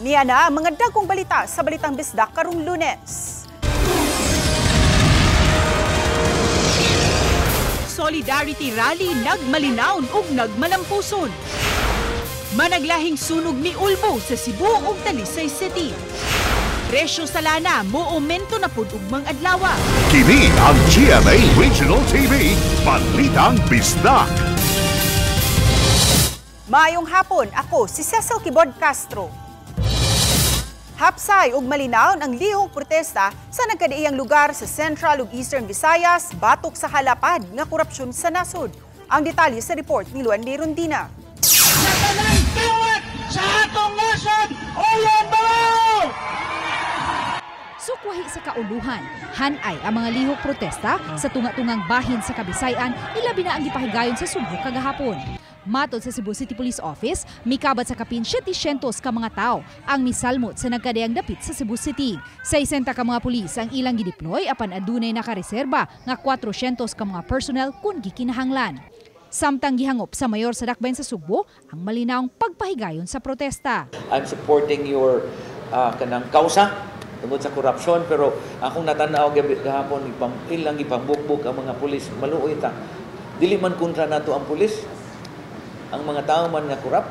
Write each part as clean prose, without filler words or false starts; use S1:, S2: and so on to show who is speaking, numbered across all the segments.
S1: Niya na ang mga dagkong balita sa Balitang Bisdak karong Lunes. Solidarity Rally nagmalinaon ug nagmalampuson. Managlahing sunog ni Ulbo sa Cebu ug Talisay City. Presyo sa lana mo-aumento na pud ug mga adlaw.
S2: Kini ang GMA Regional TV Balitang Bisdak.
S1: Maayong hapon, ako si Cecil Kibod Castro. Hapsay ug malinaon ang lihong protesta sa nagkadaiyang lugar sa Central ug Eastern Visayas batok sa halapad nga korupsyon sa nasod. Ang detalye sa report ni Luan de Rondina.
S3: Sa tanang tiwat sa atong nasod, uyan bawo!
S4: Sukwahi sa kauluhan, hanay ang mga lihok protesta sa tunga-tungang bahin sa Kabisayan, ilabi na ang gipahigayon sa Subo kagahapon. Matod sa Cebu City Police Office, mikabot sa kapin 700 ka mga tao ang misalmot sa nagkadayang dapit sa Cebu City. 60 ka mga pulis ang ilang gideploy apan adunay nakareserba nga 400 ka mga personnel kung gikinahanglan. Samtang gihangop sa mayor sa Dakbayan sa Subo ang malinaong pagpahigayon sa protesta.
S5: I'm supporting your kanang kausa tungod sa korupsyon, pero akong natanaw gahapon ilang ipambukbuk ang mga pulis, maluoy ta. Dili man kontra nato ang pulis. Ang mga tao man nga korap.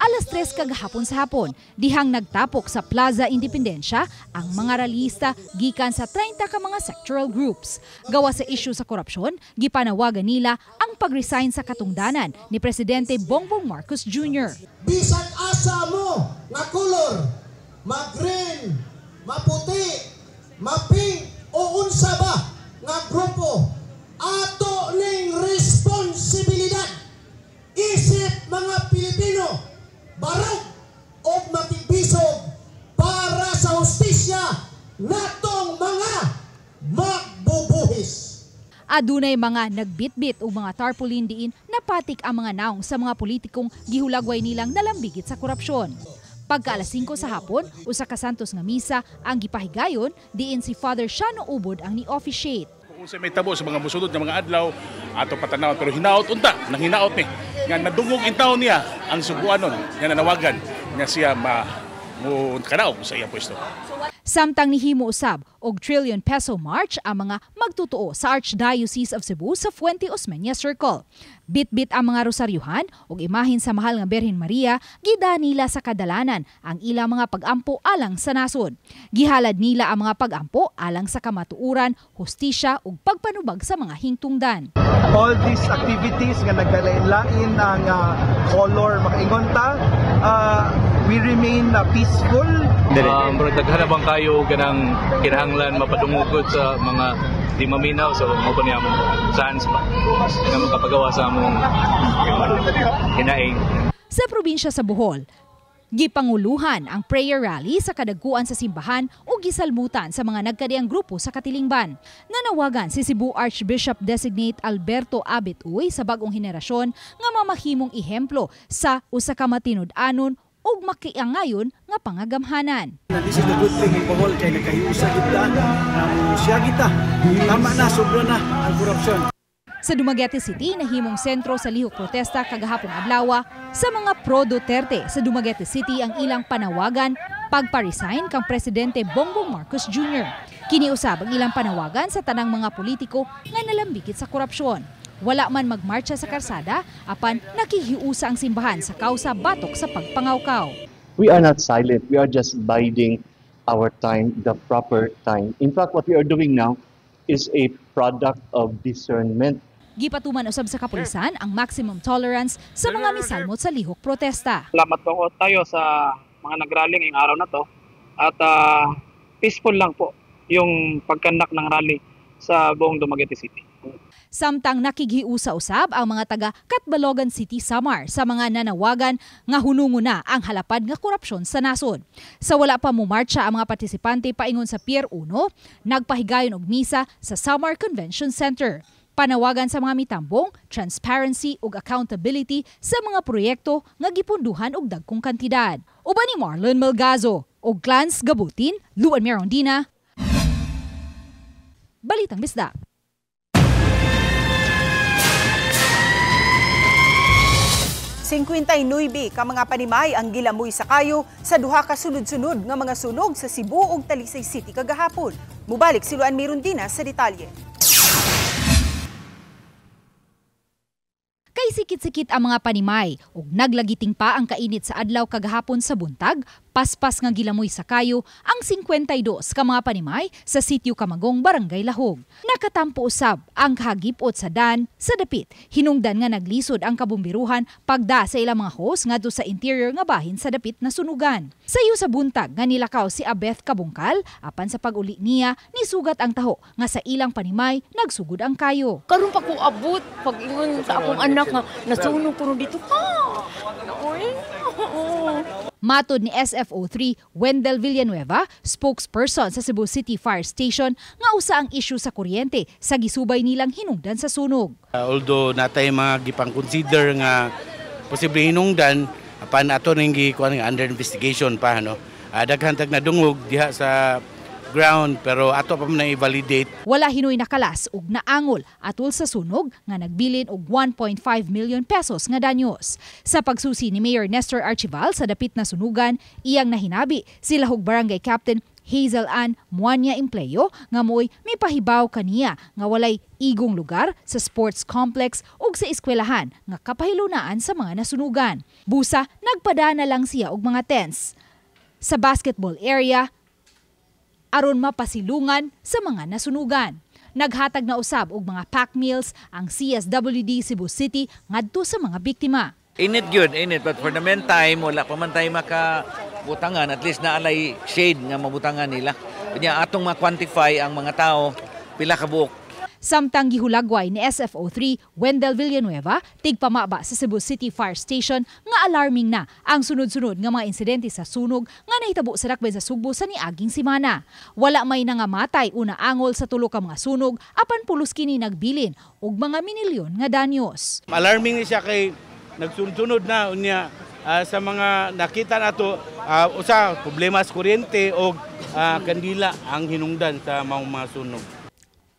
S4: Alas 3 kagahapon sa hapon, dihang nagtapok sa Plaza Independencia ang mga rallyista gikan sa 30 ka mga sectoral groups. Gawa sa isyu sa korupsyon, gipanawagan nila ang pag-resign sa katungdanan ni Presidente Bongbong Marcos Jr.
S3: Bisag asa mo nga color, mag-green, maputi, mapink o unsa ba nga grupo, ato ning responsibilidad. Isip mga Pilipino, barog o makibisog para sa hustisya natong mga magbubuhis.
S4: Adunay mga nagbitbit o mga tarpaulin diin napatik ang mga naong sa mga politikong gihulagway nilang nalambigit sa korupsyon. Pagka alas 5 sa hapon, usa ka santos nga misa ang gipahigayon diin si Father Shano Ubod ang ni-officiate.
S6: Kung sa may tabo sa mga musulod ng mga adlaw, ato patanaw pero hinaot unta, nang hinaot ni. Nga nadungog in taon niya ang subuanon, nga nanawagan nga siya kanao sa iyang pwesto.
S4: Samtang nihimo usab og trillion peso march ang mga magtutuo sa Archdiocese of Cebu sa Fuente Osmeña Circle. Bit-bit ang mga rosaryuhan ug imahin sa mahal nga Birhen Maria, gida nila sa kadalanan ang ilang mga pag-ampo alang sa nasod. Gihalad nila ang mga pag-ampo alang sa kamatuuran, hustisya ug pagpanubag sa mga hingtungdan.
S7: All these activities nga nagkalain-lain ang color makaingon ta, we remain peaceful.
S8: Daghanabang kayo ganang kinahanglan mapadungugod sa mga di maminaw, so mao niya mo chance pa nga makapagawa sa among hinaing.
S4: Sa probinsya sa Bohol, gipanguluhan ang prayer rally sa kadagkuan sa simbahan o gisalmutan sa mga nagkadiyang grupo sa Katilingban. Nanawagan si Cebu Archbishop Designate Alberto Abet Uy sa bagong henerasyon nga mamahimong ehemplo sa usa ka matinud-anon ug makiangayon nga pangagamhanan.
S7: This is the good thing in Bohol kay nakahiusa kita, siya kita. Tama na, sobra na ang korupsyon.
S4: Sa Dumaguete City, nahimong sentro sa lihok protesta kagahapong adlaw sa mga pro-Duterte sa Dumaguete City ang ilang panawagan pagpa-resign kang Presidente Bongbong Marcos Jr. Kiniusab ang ilang panawagan sa tanang mga politiko nga nalambigit sa korupsyon. Wala man magmarcha sa karsada, apan nakihiusa ang simbahan sa kausa batok sa pagpangawkaw.
S9: We are not silent. We are just biding our time, the proper time. In fact, what we are doing now is a product of discernment.
S4: Gipatuman usab sa kapulisan ang maximum tolerance sa mga misalmot sa lihok protesta.
S10: Salamat po tayo sa mga nagrallying ngayong araw na to at peaceful lang po yung pagkandak ng rally sa buong Dumaguete City.
S4: Samtang nakighiusa-usab ang mga taga Catbalogan City, Samar sa mga nanawagan nga hunungo na ang halapad nga korupsyon sa nasod. Sa wala pa mumarcha ang mga partisipante paingon sa Pier 1, nagpahigayon og misa sa Samar Convention Center. Panawagan sa mga mitambong, transparency ug accountability sa mga proyekto nga gipunduhan og dagkong kantidad. Uban ni Marlon Melgazo og Clans Gabutin, Luan Merondina. Balitang Bisdak.
S1: 59 ka mga panimay ang gilamoy sa kayo sa duha ka sunod-sunod nga mga sunog sa Cebu ug Talisay City kagahapon. Mubalik si Luan Mirundina sa detalye.
S4: Kay sikit-sikit ang mga panimay ug naglagiting pa ang kainit sa adlaw kagahapon sa buntag, paspas nga gilamoy sa kayo ang 52 ka mga panimay sa sitio Kamagong, Barangay Lahog. Nakatampo usab ang kahagipot sa dan sa dapit. Hinungdan nga naglisod ang kabumbiruhan pagda sa ilang mga hose ngadto sa interior nga bahin sa dapit na sunugan. Sayo sa buntag nga nilakaw si Abeth Kabungkal apan sa pag-uli niya nisugat ang taho nga sa ilang panimay nagsugod ang kayo.
S11: Karon pa ko abot pag-ingon sa akong anak nga nasunog puno dito.
S4: Matod ni SFO3 Wendell Villanueva, spokesperson sa Cebu City Fire Station, nga usa ang issue sa kuryente sa gisubay nilang hinungdan sa sunog.
S12: Although natay mga gipang-consider nga posible hinungdan, apan ato ning gikuan nga under investigation pa no. Daghan tag nadungog diha sa ground pero ato pa man i-validate.
S4: Wala hinoy nakalas ug naangol atol sa sunog nga nagbilin og 1.5 million pesos nga danyos. Sa pagsusi ni Mayor Nestor Archival sa dapit na sunugan, iyang nahinabi si Lahog Barangay Captain Hazel Ann Muanya Empleo nga mo'y may pahibaw kaniya nga walay igong lugar sa sports complex ug sa eskwelahan nga kapahilunaan sa mga nasunugan. Busa, nagpadana lang siya og mga tents sa basketball area aron mapasilungan sa mga nasunugan. Naghatag na usab og mga pack meals ang CSWD Cebu City ngadto sa mga biktima.
S5: Init gyud, init, but for the meantime wala pa man tayo makabutangan, at least naalay shade nga mabutangan nila. Kanya atong ma-quantify ang mga tao pila ka buok.
S4: Samtang gihulagway ni SFO3 Wendell Villanueva, tigpamaba sa Cebu City Fire Station nga alarming na ang sunod-sunod nga mga insidente sa sunog nga nahitabo sa dakbayn sa Sugbo sa niaging semana. Wala may nangamatay una angol sa tulo ka mga sunog apan pulos kini nagbilin og mga minilyon nga danyos.
S12: Alarming ni siya kay nagsunod na unya sa mga nakita nato usa problema sa kuryente o kandila ang hinungdan sa mga sunog.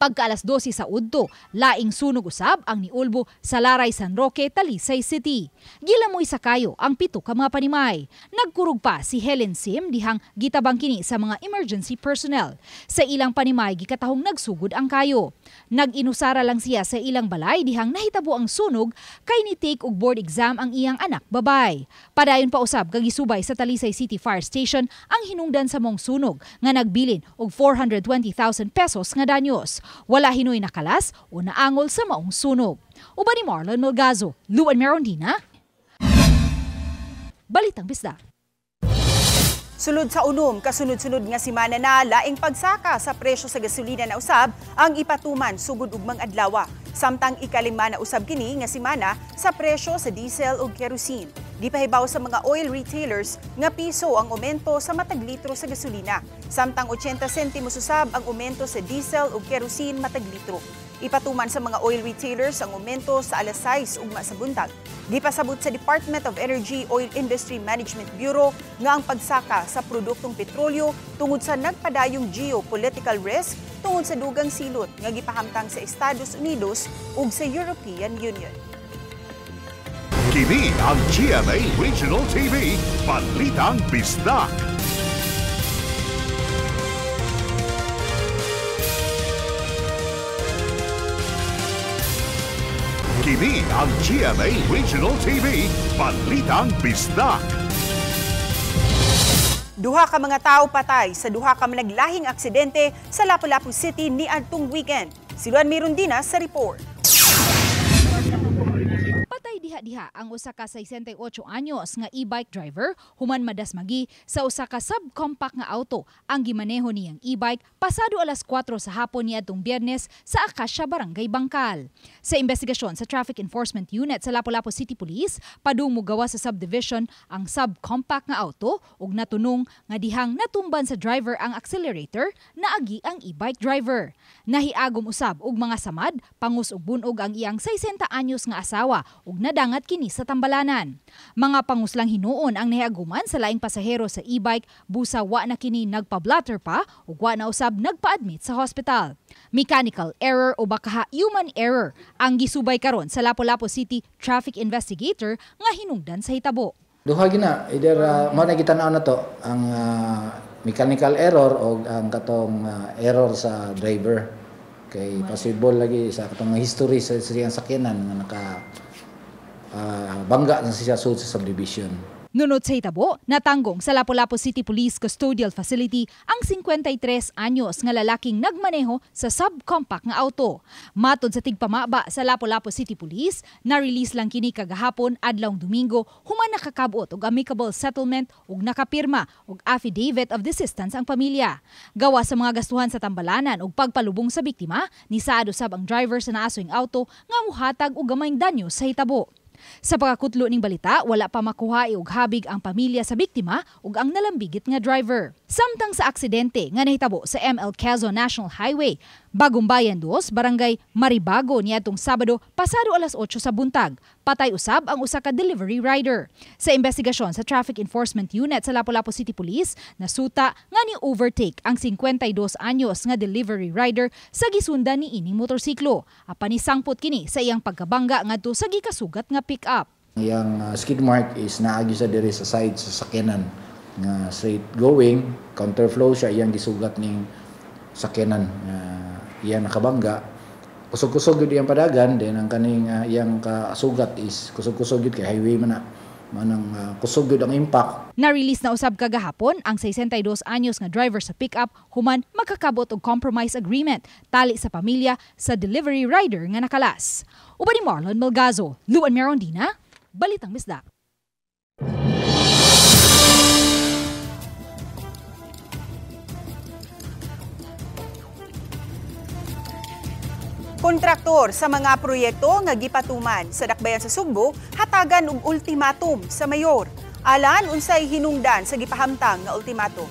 S4: Pagka alas 12 sa udto, laing sunog usab ang niulbo sa Laray San Roque, Talisay City. Gilamoy sa kayo ang 7 ka mga panimay. Nagkurog pa si Helen Sim dihang gitabang kini sa mga emergency personnel. Sa ilang panimay gikatahong nagsugod ang kayo. Nag-inusara lang siya sa ilang balay dihang nahitabo ang sunog kay ni take og board exam ang iyang anak babay. Padayon pa usab kagisubay sa Talisay City Fire Station ang hinungdan sa mong sunog nga nagbilin og 420,000 pesos nga danyos. Wala hinoy nakalas o naangol sa maong sunog. Uban ni Marlon Melgazo, Luan Mirundina, Balitang Bisda.
S1: Sulod sa unom, kasunod-sunod nga semana na laing pagsaka sa presyo sa gasolina na usab ang ipatuman sugod ug mga adlaw. Samtang ikalima na usab kini nga semana sa presyo sa diesel ug kerosene. Di pahibaw sa mga oil retailers nga piso ang aumento sa matag litro sa gasolina. Samtang 80 sentimos usab ang aumento sa diesel ug kerosene matag litro. Ipatuman sa mga oil retailers ang aumento sa alas 6 ugma sa buntag. Gipasabot sa Department of Energy Oil Industry Management Bureau nga ang pagsaka sa produktong petrolyo tungod sa nagpadayong geopolitical risk tungod sa dugang silot nga gipahamtang sa Estados Unidos ug sa European Union.
S2: Kini ang GMA Regional TV, Balitang Bisda. Kini ang GMA Regional TV, Balitang Bisda.
S1: Duha ka mga tao patay sa duha ka naglahing aksidente sa Lapu-Lapu City niadtong weekend. Si Luan Mirundina sa report.
S4: Patay diha-diha ang usa ka 68 anyos nga e-bike driver human madasmagi sa usa ka subcompact nga auto ang gimaneho niyang e-bike pasado alas 4 sa hapon niadtong Biyernes sa Acacia, Barangay Bangkal. Sa investigasyon sa Traffic Enforcement Unit sa Lapu-Lapu City Police, padung mogawa sa subdivision ang subcompact nga auto ug natunong nga dihang natumban sa driver ang accelerator naagi ang e-bike driver. Nahiagom usab og mga samad, pangus ug bunog ang iyang 60 anyos nga asawa ug nadangat kini sa Tambalanan. Mga panguslang hinuon ang nahiaguman sa laing pasahero sa e-bike, busa wa na kini nagpa-blatter pa ug wa na usab nagpa-admit sa hospital. Mechanical error o baka human error ang gisubay karon sa Lapu-Lapu City traffic investigator nga hinungdan sa hitabo.
S13: Duha gina, either mo na gitanaw na to ang mechanical error o ang katong error sa driver. Kay possible lagi sa katong history sa siyang sakyanan nga naka bangga na siya sa subdivision.
S4: Nunod sa hitabo, natanggong sa Lapu-Lapu City Police Custodial Facility ang 53 anyos nga lalaking nagmaneho sa subcompact nga auto. Matod sa tigpamaba sa Lapu-Lapu City Police, na-release lang kini kagahapon adlawng Domingo human nakakabot og amicable settlement ug nakapirma og affidavit of desistance ang pamilya. Gawa sa mga gastuhan sa Tambalanan ug pagpalubong sa biktima, nisaad usab ang driver sa naasoing auto nga muhatag og gamayng danyo sa hitabo. Sa pagkakutlo ning balita, wala pa makuha og habig ang pamilya sa biktima ug ang nalambigit nga driver. Samtang sa aksidente nga nahitabo sa ML Quezon National Highway, Bagumbayan 2, Barangay Maribago niadtong Sabado pasado alas 8 sa buntag. Patay usab ang usa ka delivery rider. Sa investigasyon sa Traffic Enforcement Unit sa Lapu-Lapu City Police, nasuta nga ni-overtake ang 52 anyos nga delivery rider sa gisundan ni ining motorsiklo. Apan nisangpot kini sa iyang pagkabangga ngadto sa gikasugat nga pick-up.
S13: Yang skid mark is naagi sa diri sa side sa sakyanan nga straight going, counterflow siya iyang gisugat ning sakyanan nga iyang nakabangga. Kusog-kusog gyud iyang padagan, then ang kaning iyang kasugat is kusog-kusog gyud kay highway man na. Manang kusog gyud ang impact.
S4: Na-release na usab kagahapon ang 62 anyos nga driver sa pickup human magkakabot og compromise agreement tali sa pamilya sa delivery rider nga nakalas. Uban ni Marlon Melgazo, Luan Merondina, Balitang Misda.
S1: Kontraktor sa mga proyekto nga gipatuman sa dakbayan sa Sugbo hatagan og ultimatum sa mayor. Alan unsay hinungdan sa gipahamtang nga ultimatum.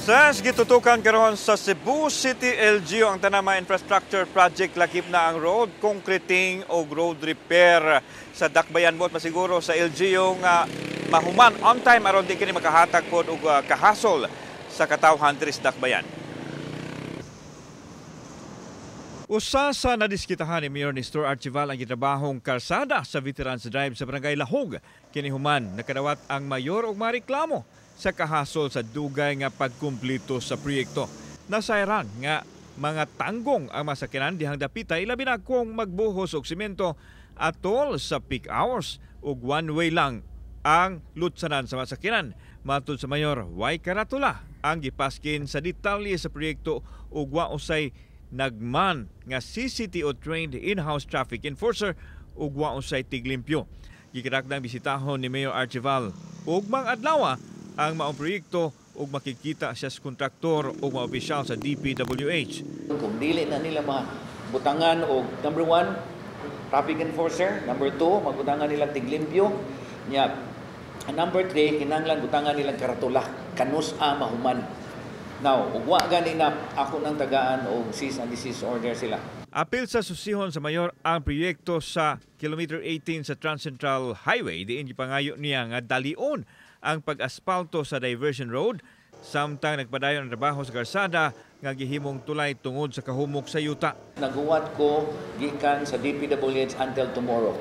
S14: Sas gitutukan karon sa Cebu City LGU ang tanama infrastructure project lakip na ang road concreting o road repair sa dakbayan bot masiguro sa LGU nga mahuman on time aron di kini makahatag pod og kahasol sa katawhan diri sa dakbayan. Usa sa nadiskitahan ni Mayor Nestor Archival ang gitrabahong kalsada sa Veterans Drive sa Barangay Lahog. Kinihuman nakadawat ang mayor og mareklamo sa kahasol sa dugay nga pagkumplito sa proyekto. Nasayran nga mga tanggong ang masakyanan dihang dapitay labi na kung magbuhos og semento atol sa peak hours ug one way lang ang lutsanan sa masakyanan. Matod sa mayor, way karatula ang gipaskin sa detalye sa proyekto ug wa usay nagman nga CCTO trained in-house traffic enforcer ug wa usay tiglimpyo. Gikirakdang bisitahon ni Mayor Archival ug mga adlaw ang maong proyekto ug makikita siya sa kontraktor ug mga opisyal sa DPWH.
S5: Kung dili na nila mabutangan og number 1 traffic enforcer, number 2 mabutangan nilang tiglimpyo, nya number 3 kinahanglan butangan nilang karatula kanus-a mahuman. Now, ugwa gani na ako nang tagaan o cease and desist order sila.
S14: Apil sa susihon sa mayor ang proyekto sa kilometer 18 sa Trans-Central Highway diin gipangayo niya nga dalion ang pag-aspalto sa diversion road samtang nagpadayon ang trabaho sa kalsada nga gihimong tulay tungod sa kahumok sa yuta.
S5: Naguwat ko gikan sa DPWH until tomorrow.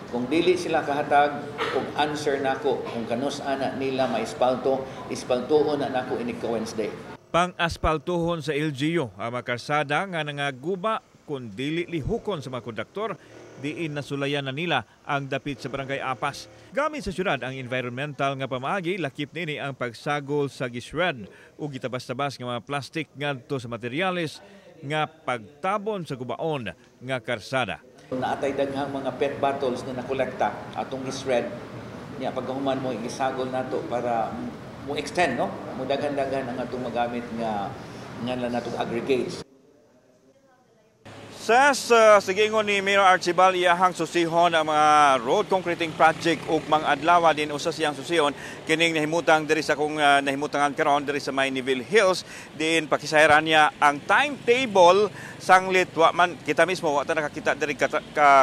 S5: Kung dili sila kahatag og answer nako kung kanus-ana nila maispalto, ispaltuon na nako ini ka Wednesday.
S14: Pang-aspaltuhon sa LGU ang mga kalsada nga nangaguba kung dili lihukon sa mga konduktor, diin nasulayan na nila ang dapit sa Barangay Apas. Gamit sa syudad ang environmental nga pamaagi, lakip nini ang pagsagol sa gisred o gitabas-tabas nga mga plastik ngadto sa materyales nga pagtabon sa gubaon nga kalsada.
S5: Naatay daghang mga PET bottles na nakolekta atong gisred niya pagkahuman mo igisagol nato para mo extend no mo daghan-daghan ang atong magamit nga natong aggregates.
S14: Sa sigingon ni Mayor Archibald, iyahang susihon ang mga road concreting project ug mga adlaw din usa siyang susihon kining nahimutang diri sa kung nahimutangan karon diri sa Mayniville Hills din pakisayran niya ang timetable sanglit wa man kita mismo wa ta nakakita diri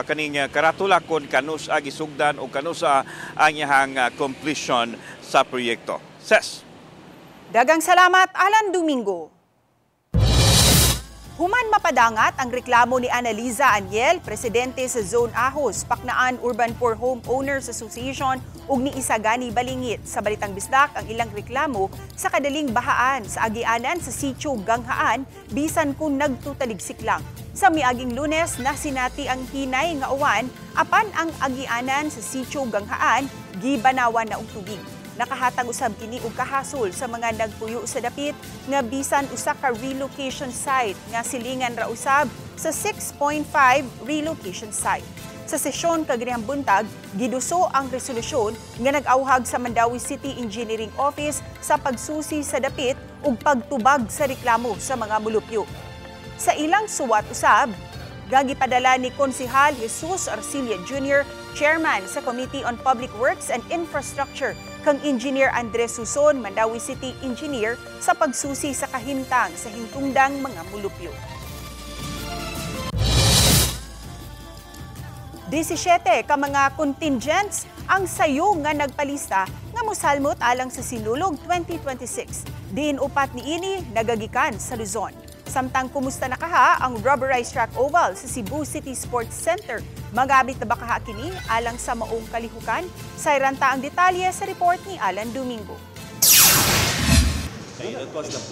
S14: kaning karatula kon kanusa gisugdan o kanusa ang iyahang completion sa proyekto. Ses.
S15: Dagang salamat, Alan Domingo. Human mapadangat ang reklamo ni Analiza Aniel, presidente sa Zone Ahos, Paknaan Urban Poor Homeowners Association ug ni Isagani Balingit. Sa Balitang Bisdak, ang ilang reklamo sa kadaling bahaan sa agianan sa Sitio Ganghaan bisan kung nagtutaligsik lang. Sa miaging Lunes, nasinati ang hinay nga uwan apan ang agianan sa Sitio Ganghaan gibanawan na og tubig. Nakahatag usab kini og kahasol sa mga nagpuyo sa dapit nga bisan usa ka relocation site nga silingan ra usab sa 6.5 relocation site. Sa sesyon kaganihang buntag, giduso ang resolusyon nga nag-awhag sa Mandawi City Engineering Office sa pagsusi sa dapit ug pagtubag sa reklamo sa mga mulupyo. Sa ilang suwat usab, gagipadala ni Konsehal Jesus Arcilia Jr., Chairman sa Committee on Public Works and Infrastructure, kang Engineer Andres Suson, Mandawi City Engineer, sa pagsusi sa kahimtang sa hingtungdang mga mulupyo. 17 ka mga contingents ang sayo nga nagpalista nga mosalmot alang sa Sinulog 2026. Diin upat niini nagagikan sa Luzon. Samtang kumusta na kaha ang rubberized track oval sa Cebu City Sports Center? Magamit na ba kaha kini alang sa maong kalihukan? Sayranta ang detalye sa report ni Alan Domingo.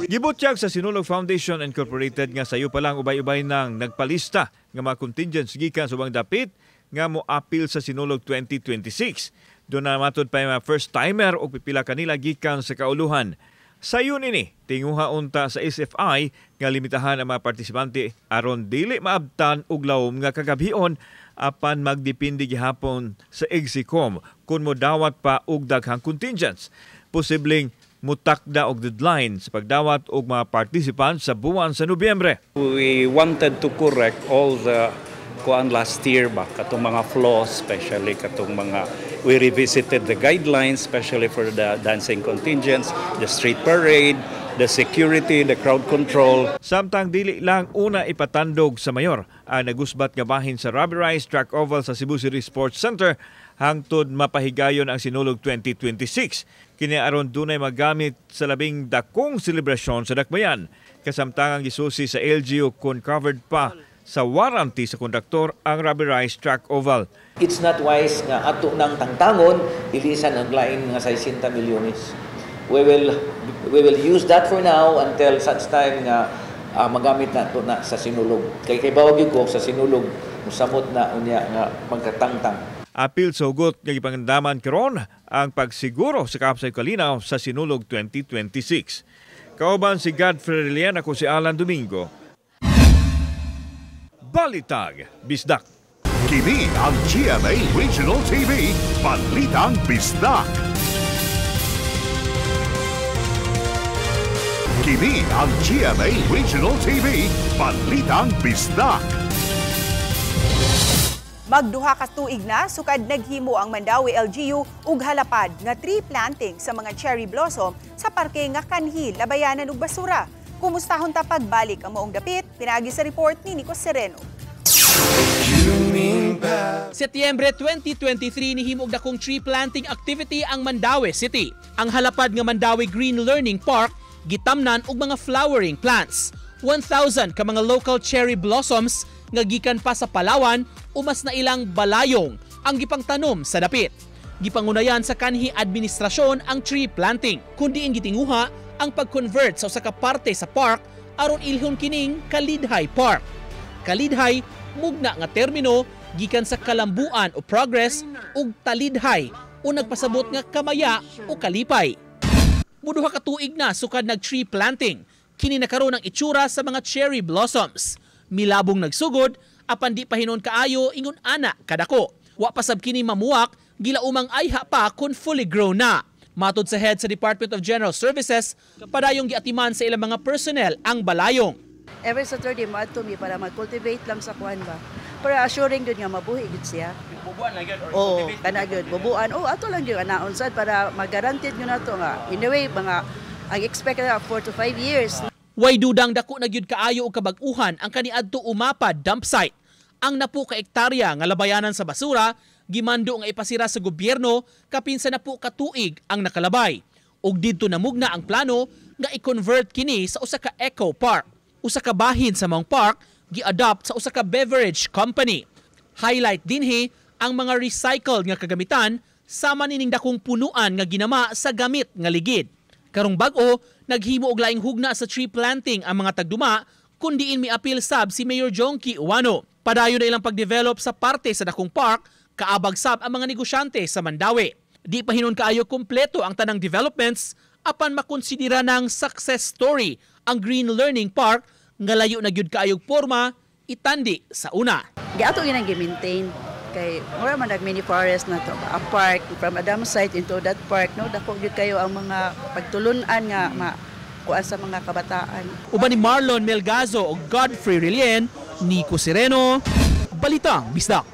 S14: Gibutyag sa Sinulog Foundation Incorporated nga sayo pa lang ubay-ubay nang nagpalista nga mga contingents gikan sa ubang dapit nga mo-appeal sa Sinulog 2026. Doon na matod pa yung mga first-timer o pipila kanila gikan sa kauluhan. Sayon ini, tinguha unta sa SFI nga limitahan ang mga partisipante aron dili maabtan og lawom nga kagabhion apan magdepende gihapon sa Exicom kung modawat pa og daghang contingents. Posibleng mutakda og deadline sa pagdawat og mga participants sa buwan sa Nobyembre.
S16: We wanted to correct all the last year ba katong mga flaws, especially katong mga we revisited the guidelines, especially for the dancing contingents, the street parade, the security, the crowd control.
S14: Samtang dili lang una ipatandog sa mayor ang nagusbat nga bahin sa rubberized track oval sa Cebu City Sports Center hangtod mapahigayon ang Sinulog 2026. Kini aron dunay magamit sa labing dakong selebrasyon sa dakbayan. Kasamtangang gisusi sa LGU kung covered pa sa warranty sa konduktor ang rubberized track oval.
S5: It's not wise nga ato nang tangtangon ilisan ang lain nga 60 milyones. We will use that for now until such time nga magamit nato na sa Sinulog. Kay bawag ko sa Sinulog musamot na unya nga magkatangtang.
S14: Apil sa hugot nga gipangandaman karon ang pagsiguro sa kaapsay kalinaw sa Sinulog 2026. Kauban si Godfrey Relian, ako si Alan Domingo. Balitang Bisdak.
S2: Kini ang GMA Regional TV, Balitang Bisdak. Kini ang GMA Regional TV, Balitang Bisdak.
S15: Magduha ka tuig na sukad naghimo ang Mandawi LGU ug halapad nga tree planting sa mga cherry blossom sa parke nga kanhi labayanan ug basura. Kumustahon ta pagbalik ang maong dapit? Pinagi sa report ni Nico Sereno.
S17: Setyembre 2023 nihimog dakong tree planting activity ang Mandawi City. Ang halapad nga Mandawi Green Learning Park gitamnan og mga flowering plants. 1,000 ka mga local cherry blossoms nga gikan pa sa Palawan umas na ilang balayong ang gipangtanom sa dapit. Gipangunayan sa kanhi administrasyon ang tree planting kundi gitinguha ang pag-convert sa usa ka parte sa park aron ilhon kining Kalidhay Park. Kalidhay mugna nga termino gikan sa kalambuan o progress ug talidhay o nagpasabot nga kamaya o kalipay. Muduha ka tuig na sukad nag-tree planting, kini nakaroon ang itsura sa mga cherry blossoms. Milabong nagsugod, apan di pa hinon kaayo ingon ana kadako. Wa pasab kini mamuwak, gila umang ayha pa kun fully grown na. Matod sa head sa Department of General Services, padayong giatiman sa ilang mga personnel ang balayong.
S18: every Saturday maadto mi para mag-cultivate lang sa kuan ba. Para assuring gud nga mabuhi gud siya.
S19: Bubuan lang gyud or
S18: cultivate? Kana gud, bubuan. Ato lang gyud anaon sad para mag-guaranteed gyud nato nga. In a way, mga ang expected 4 to 5 years.
S17: Way dudang dako na gyud kaayo og kabag-uhan ang kaniadto Umapa dump site. Ang napu ka ektarya nga labayanan sa basura gimando nga ipasira sa gobyerno kapinsa na po katuig ang nakalabay. Ug didto namugna ang plano nga i-convert kini sa usa ka eco park. Usa ka bahin sa maong park gi-adopt sa usa ka beverage company. Highlight dinhi ang mga recycled nga kagamitan sama nining dakong punuan nga ginama sa gamit nga ligid. Karong bag-o naghimo og laing hugna sa tree planting ang mga tagduma kun diin miapil sab si Mayor Jonky Uwano. Padayon na ilang pagdevelop sa parte sa dakong park kaabag sab ang mga negosyante sa Mandawi. Di pa hinon kaayo kumpleto ang tanang developments apan makonsidera ng success story ang Green Learning Park nga layo na gyud kaayog porma itandi sa una.
S18: Giato ginang gi-maintain kay mura man nag-mini forest na to, a park from Adam site into that park, no, dako gyud kayo ang mga pagtulunan nga kuan sa mga kabataan.
S17: Uban ni Marlon Melgazo o Godfrey Rilien, Nico Sereno, Balitang Bisdak.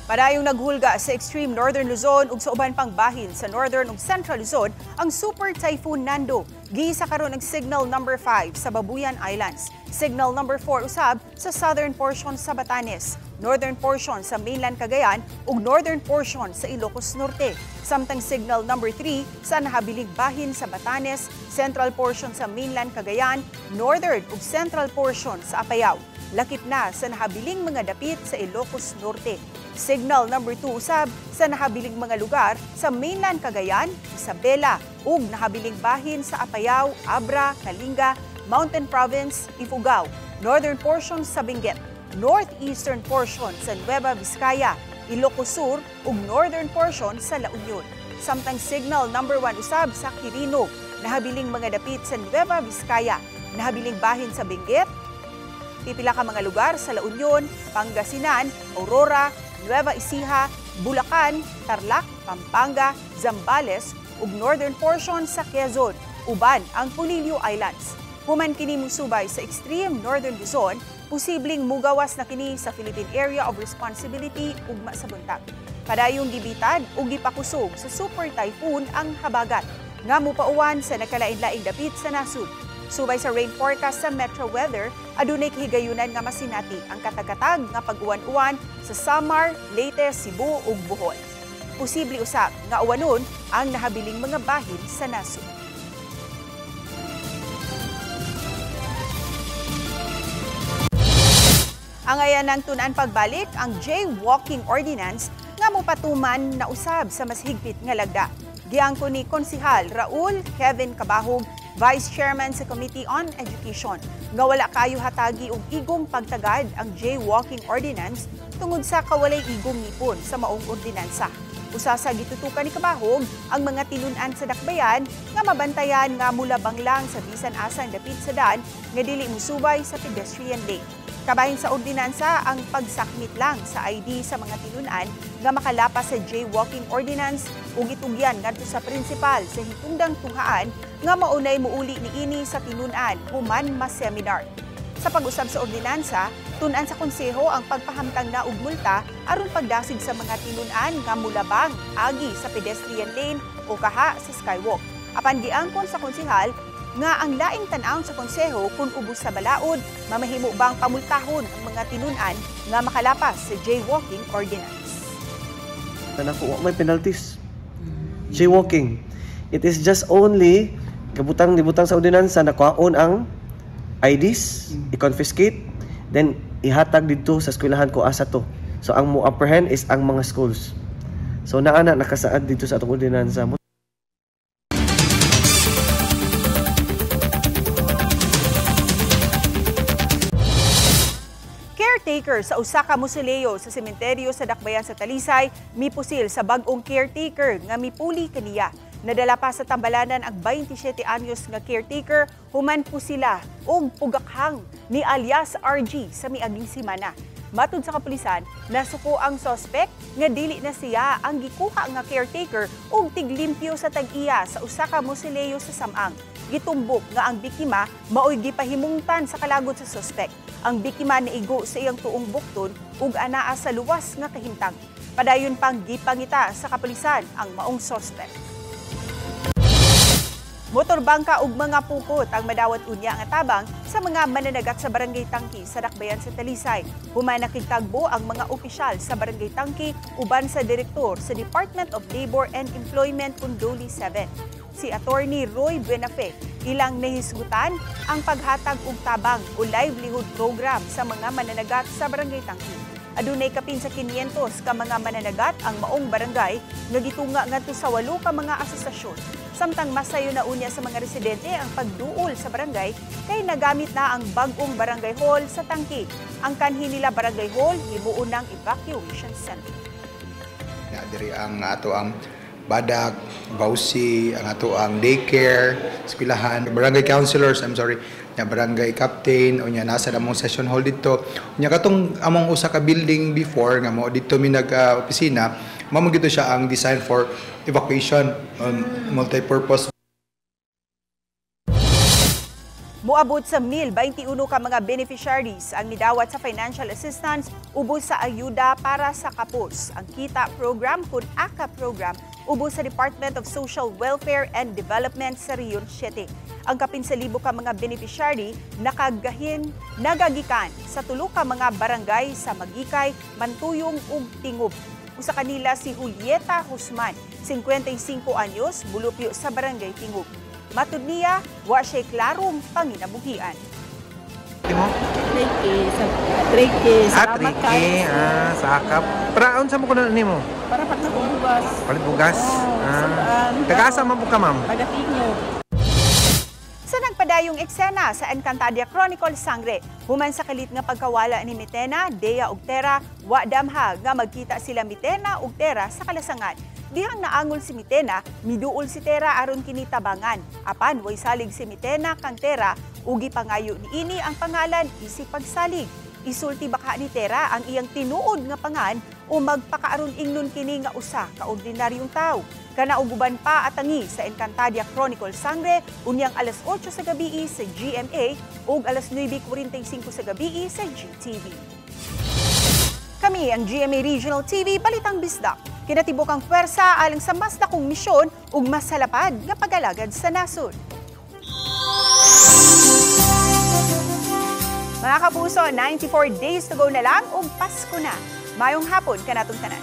S15: Padayong naghulga sa extreme northern Luzon ug sa uban pang bahin sa northern ug central Luzon ang Super Typhoon Nando. Giisa karon ang signal number 5 sa Babuyan Islands. Signal number 4 usab sa southern portion sa Batanes, northern portion sa mainland Cagayan ug northern portion sa Ilocos Norte. Samtang signal number 3 sa nahabiling bahin sa Batanes, central portion sa mainland Cagayan, northern ug central portion sa Apayao. Lakip na sa nahabiling mga dapit sa Ilocos Norte. Signal number 2 usab sa nahabiling mga lugar sa mainland Cagayan, Isabela ug nahabiling bahin sa Apayao, Abra, Kalinga, Mountain Province, Ifugao, northern portion sa Benguet, northeastern portion sa Nueva Vizcaya, Ilocos Sur ug northern portion sa La Union. Samtang signal number 1 usab sa Quirino, nahabiling mga dapit sa Nueva Vizcaya, nahabiling bahin sa Benguet, pipila ka mga lugar sa La Union, Pangasinan, Aurora, Nueva Ecija, Bulacan, Tarlac, Pampanga, Zambales ug northern portion sa Quezon, uban ang Polillo Islands. Human kini musubay sa extreme northern Luzon, posibleng mugawas na kini sa Philippine Area of Responsibility ugma sa buntag. Padayong gibitad ug gipakusog sa super typhoon ang habagat nga mopauwan sa nakalain-laing dapit sa nasud. Subay sa rain forecast sa Metro Weather, adunay kahigayunan nga masinati ang katagatag nga pag-uwan-uwan sa Samar, Leyte, Cebu ug Bohol. Posible usab nga uwanon ang nahabiling mga bahin sa nasud. Ang ayanang tunan pagbalik ang jaywalking ordinance nga mopatuman na usab sa mas higpit nga lagda. Giangko ni Konsehal Raul Kevin Cabahog, Vice Chairman sa Committee on Education, nga wala kayo hatagi og igong pagtagad ang jaywalking ordinance tungod sa kawalay igong nipon sa maong ordinansa. Usa sa gitutukan ni Cabahog ang mga tinun-an sa dakbayan nga mabantayan nga mulabang lang sa bisan asang dapit sa daan nga dili musubay sa pedestrian lane. Kabahin sa ordinansa ang pagsakmit lang sa ID sa mga tinun-an nga makalapas sa jaywalking ordinance ug itugyan ngadto sa prinsipal sa hitungdang tunghaan nga maunay muuli niini sa tinun-an human mas seminar. Sa pag-usab sa ordinansa, tun-an sa konseho ang pagpahamtang na og multa aron pagdasig sa mga tinun-an nga mulabang agi sa pedestrian lane o kaha sa skywalk. Apan giangkon sa konsehal nga ang laing tan-aw sa konseho kung ubos sa balaod, mamahimo bang pamultahon ang mga tinun-an nga makalapas sa jaywalking ordinance.
S20: Nakuha may penalties. Jaywalking. It is just only kabutang sa ordinansa na kuhaon ang IDs, i-confiscate, then ihatag dito sa eskwelahan ko asa to. So ang mo apprehend is ang mga schools. So naana nakasaad dito sa atong ordinansa.
S15: Caretaker sa usa ka mausoleo sa sementeryo sa Dakbayan sa Talisay mipusil sa bag-ong caretaker nga mipuli kaniya. Nadala pa sa tambalanan ang 27 anyos nga caretaker human po sila og pugakhang ni alias RG sa miaging semana. Matud sa kapulisan, nasuko ang suspect nga dili na siya ang gikuha nga caretaker ug tiglimpyo sa tag-iya sa usa ka mausoleo sa Samang. Gitumbok nga ang biktima maoy gipahimungtan sa kalagod sa suspect. Ang biktima niigo sa iyang tuong bukton ug anaa sa luwas nga kahimtang. Padayon pang gipangita sa kapulisan ang maong suspect. Motorbangka ug mga pukot ang madawat unya nga tabang sa mga mananagat sa Barangay Tangki sa Dakbayan sa Talisay. Human nakitagbo ang mga opisyal sa Barangay Tangki uban sa direktor sa Department of Labor and Employment Kunduli 7. Si Attorney Roy Buenafe ilang nahisgutan ang paghatag og tabang o livelihood program sa mga mananagat sa Barangay Tangki. Adunay kapin sa 500 ka mga mananagat ang maong barangay nga gitunga ngadto sa 8 ka mga asosasyon. Samtang masayo na unya sa mga residente ang pagduol sa barangay kay nagamit na ang bag-ong barangay hall sa Tangki. Ang kanhi nila barangay hall himuon ng evacuation center.
S19: Diri ang ato ang badag, bausi, ang ato ang daycare, eskwelahan, barangay councilors, nya barangay captain, unya nasa damong session hall dito. Unya katong among usa ka building before nga mo dito mi nag-opisina, mamo gito siya ang design for evacuation, multi-purpose.
S15: Moabot sa 1,021 ka mga beneficiaries ang nidawat sa financial assistance ubos sa ayuda para sa kapos. Ang KITA program kun AKA program ubos sa Department of Social Welfare and Development sa Riyon 7. Ang kapin sa libo ka mga beneficiary nagagikan sa 3 ka mga barangay sa Magikay, Mantuyong ug Tingob. Usa kanila si Julieta Guzman, 55 anyos, bulupyo sa barangay Tingob. Matud niya, wa siya klarong panginabuhian.
S21: Trike, salamat kayo. Sakap. Para unsa mo kuno nimo?
S18: Para pagbugas.
S21: Palit bugas. Taga-asa man po ka, ma'am?
S18: Taga-Tingob.
S15: Sa nagpadayong eksena sa Encantadia Chronicle Sangre, human sa kalit nga pagkawala ni Mitena, Dea ug Tera, wa damha nga magkita sila Mitena ug Tera sa kalasangan. Dihang naangol si Mitena, miduol si Tera aron kini tabangan. Apan way salig si Mitena kang Tera, ugi pangayo ni ini ang pangalan isip pagsalig. Isulti baka ni Tera ang iyang tinuod nga pangan o magpakaaron ingnon kini nga usa ka ordinaryong tao. Kanauguban pa atangi sa Encantadia Chronicle Sangre, unyang alas 8 sa gabi sa GMA ug alas 9:45 sa gabi sa GTV. Kami ang GMA Regional TV Balitang Bisdak. Kinatibok ang pwersa alang sa mas dakong misyon ug mas salapad nga pag-alagad sa nasod. Mga kapuso, 94 days to go na lang ug Pasko na. Mayong hapon kanatong tanan.